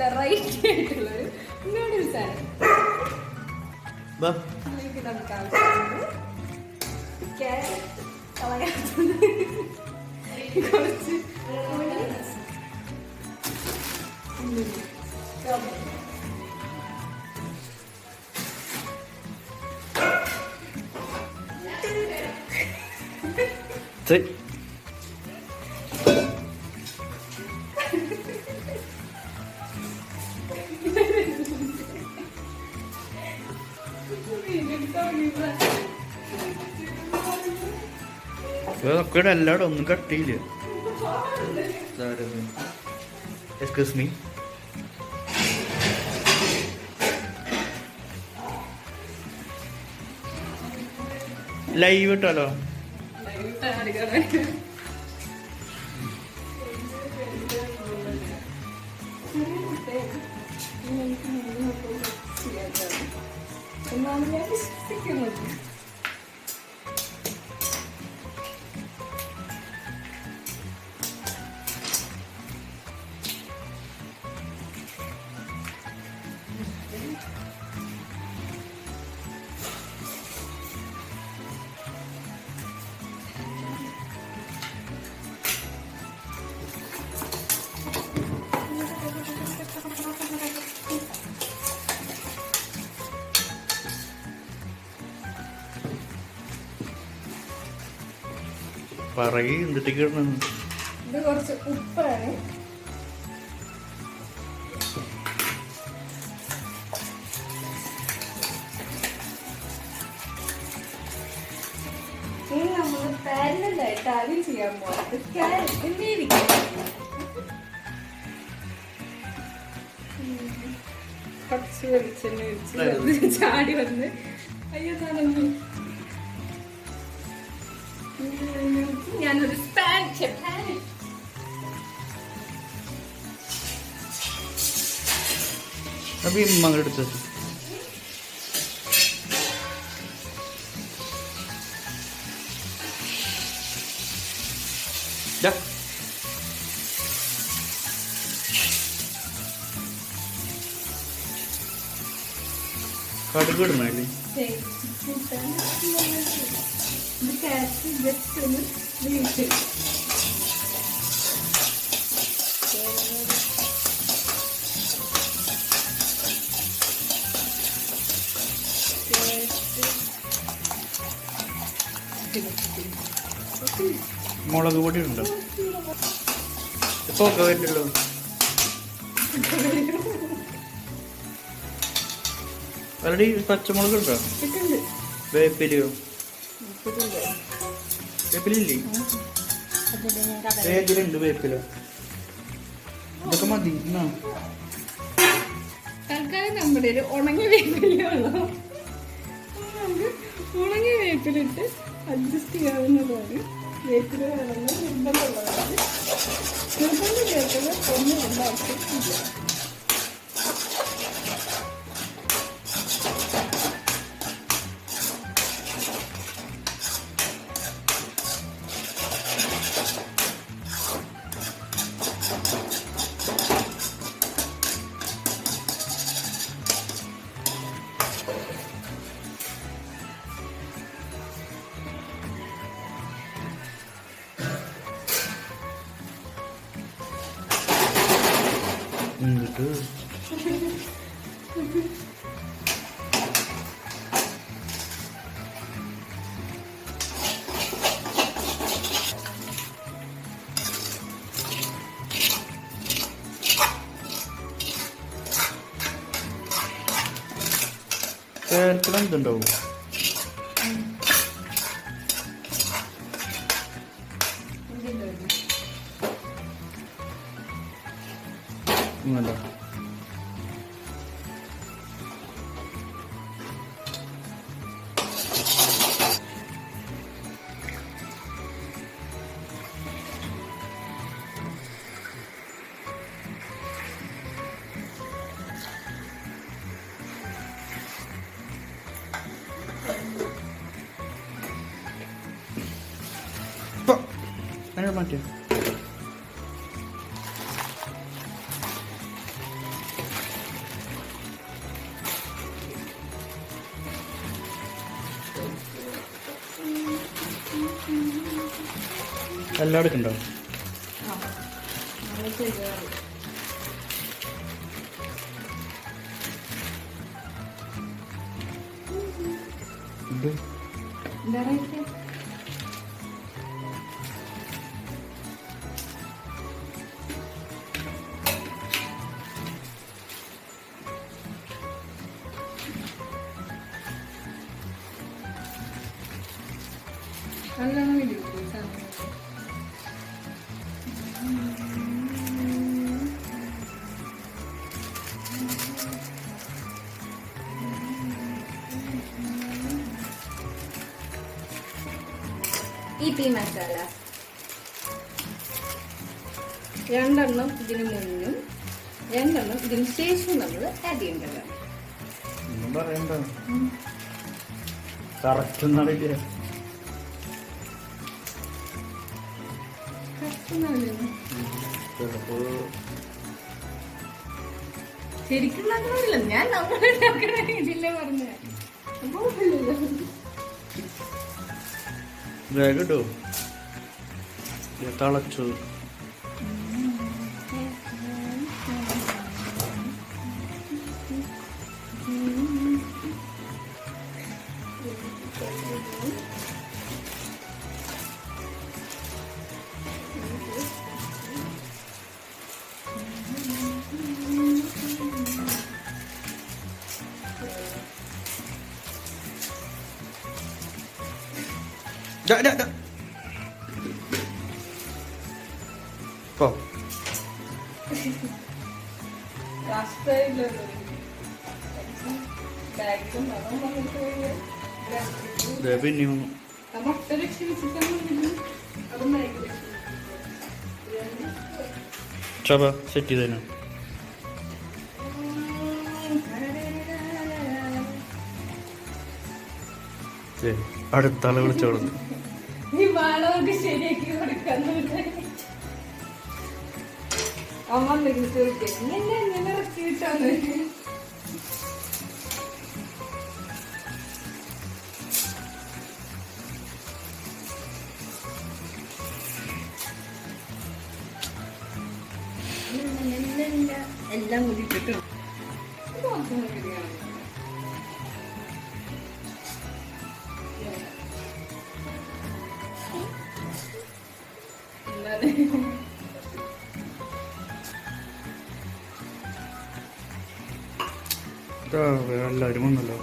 Variety ആയിട്ടുള്ളൊരു noodles ആണ്. ഇതിലേക്ക് നമുക്ക് ആവശ്യമുണ്ട് കുറച്ച് എല്ലായിടും ഒന്നും കട്ടിയില്ല. Excuse me. ലൈവ് ഇട്ടാലോ? എന്നാണ് ഞാൻ വിശ്വസിക്കുന്നത്. പറയ് എന്തിട്ടേക്ക് ഇടണം? ഇത് കുറച്ച് ഉപ്പാണ്. ഇനി നമ്മൾ പാരലായിട്ട് ആദ്യം ചെയ്യാൻ പോകുന്നത് ക്യാരറ്റ് വേവിക്കും. കുറച്ച് വെളിച്ചെണ്ണ ഒഴിച്ച് ചാടി വന്ന് അയ്യോ താനൊന്നും ഞാനൊരു എടുത്തത് കടുക് ഇടണല്ലേ? ജസ്റ്റ് ഒന്ന് വീഴ്ച മുളക് പൊടി ഉണ്ടോ? ഇപ്പൊ ഒക്കെ വരില്ലല്ലോ. ഓൾറെഡി പച്ചമുളക് ഉണ്ടോ? വേപ്പിലയോ? വേപ്പിലില്ലേ? വേപ്പിലുണ്ട് വേപ്പില. ഇതൊക്കെ മതി. തൽക്കാലം നമ്മുടെ ഒരു ഉണങ്ങിയ വേപ്പിലുള്ളൂ. നമുക്ക് ഉണങ്ങിയ വേപ്പിലിട്ട് അഡ്ജസ്റ്റ് ചെയ്യാവുന്നതാണ്. വേപ്പില വേണമെന്ന് നിർബന്ധമുള്ളതാണ്. നിർബന്ധം കേൾക്കുന്ന ഒന്നും ഉണ്ടാക്കിയിട്ടില്ല. കേരളത്തിൽ എന്തുണ്ടാവും? വേണ്ട. മാറ്റി എല്ലാം എടുക്കണ്ടോ? ആ നമ്മൾ ചെയ്യാറ്. ഇത് എന്താ റേറ്റ്? നല്ലോണം വീഡിയോ ഇപ്പി മസാല 2 ഇതിന് മുന്നും 2 ഇതിന് ശേഷം നമ്മൾ ആഡ് ചെയ്യേണ്ടതാണ്. ഒന്നും പറയണ്ട, കറക്റ്റ് ഒന്നറിയില്ല. ശരിക്കും ഉണ്ടാക്കണമില്ല, ഞാൻ നമ്മളുണ്ടാക്കണ രീതിയിലേ പറഞ്ഞ വേഗം ഇട്ടോ, തിളച്ചു. പോ പിന്നെയും ചവ സെറ്റ് ചെയ്തേനു. അടുത്താളെ വിളിച്ചോളൂ. ഈ വാളൊക്കെ ശരിയാക്കി കൊടുക്കാന്ന് അമ്മ എന്നെ ഇറക്കി വിട്ടാന്ന്. എല്ലാം കൂടി ഇട്ടിട്ടും എല്ലാവരും വന്നല്ലോ.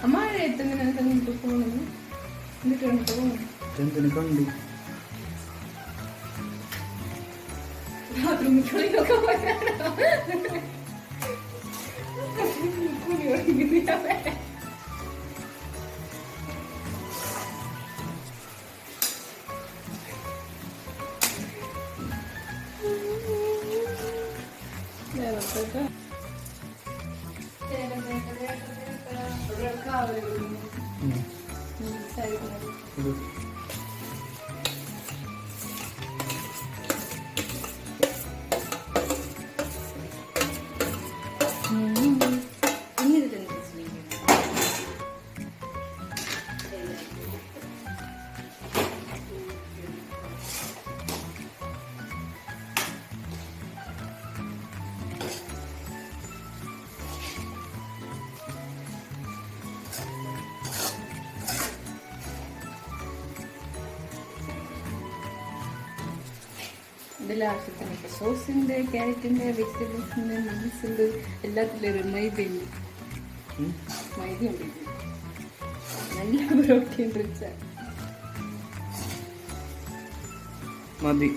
അമ്മ എത്തെങ്ങനെ പോകുന്നു എന്തിനു കണ്ടു? ബാത്റൂമിലൊക്കെ ഇതിൽ ആവശ്യത്തിനൊക്കെ സോസുണ്ട്, ക്യാരറ്റുണ്ട്, വെജിറ്റബിൾസുണ്ട്, നട്ട്സുണ്ട്, എല്ലാത്തിലും മൈദയുണ്ട്. മൈദയുണ്ട്, നല്ല പ്രോട്ടീൻ റിച്ച് മതി.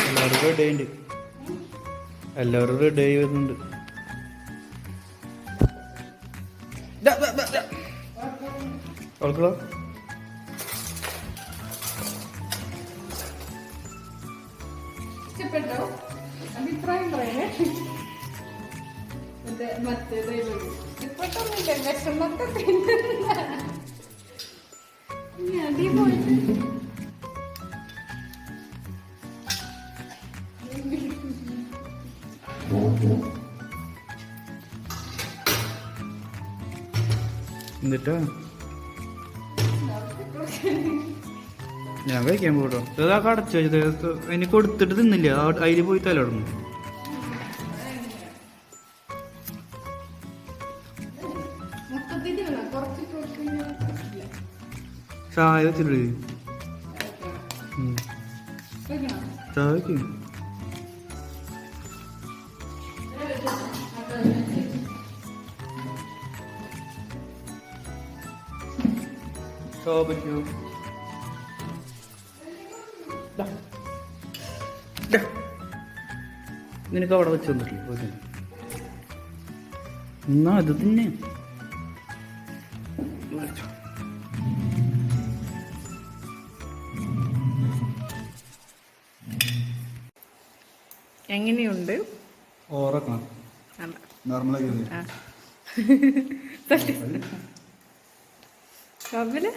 എല്ലാവരും റെഡി ഉണ്ട്, എല്ലാവരും റെഡി ആയി വരുന്നുണ്ട്. ഓൾക്കോ ഇഷ്ടപ്പെട്ടോ? അഭിപ്രായം പറയണേ. മറ്റേത് ഇഷ്ടപ്പെട്ടൊന്നുമില്ല, വിഷമൊക്കെ അടിപൊളി. എന്നിട്ടാ ഞാൻ കഴിക്കാൻ പോട്ടോ. ഇതാ കടച്ചു വെച്ചത് അതിന് കൊടുത്തിട്ട് തിന്നില്ല, അതിൽ പോയി തലടന്നു. ചായ വെച്ചിട്ട് ചായ വെക്കും. പറ്റൂ നിനക്ക് അവിടെ വെച്ച് തന്നിട്ടില്ലേ? എന്നാ അത് തന്നെ എങ്ങനെയുണ്ട്? ഓറക്കണം നോർമലായി കവില്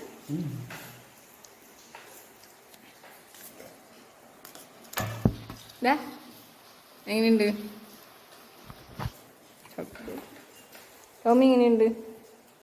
എങ്ങനെയുണ്ട്? ടോമി എങ്ങനെയുണ്ട്?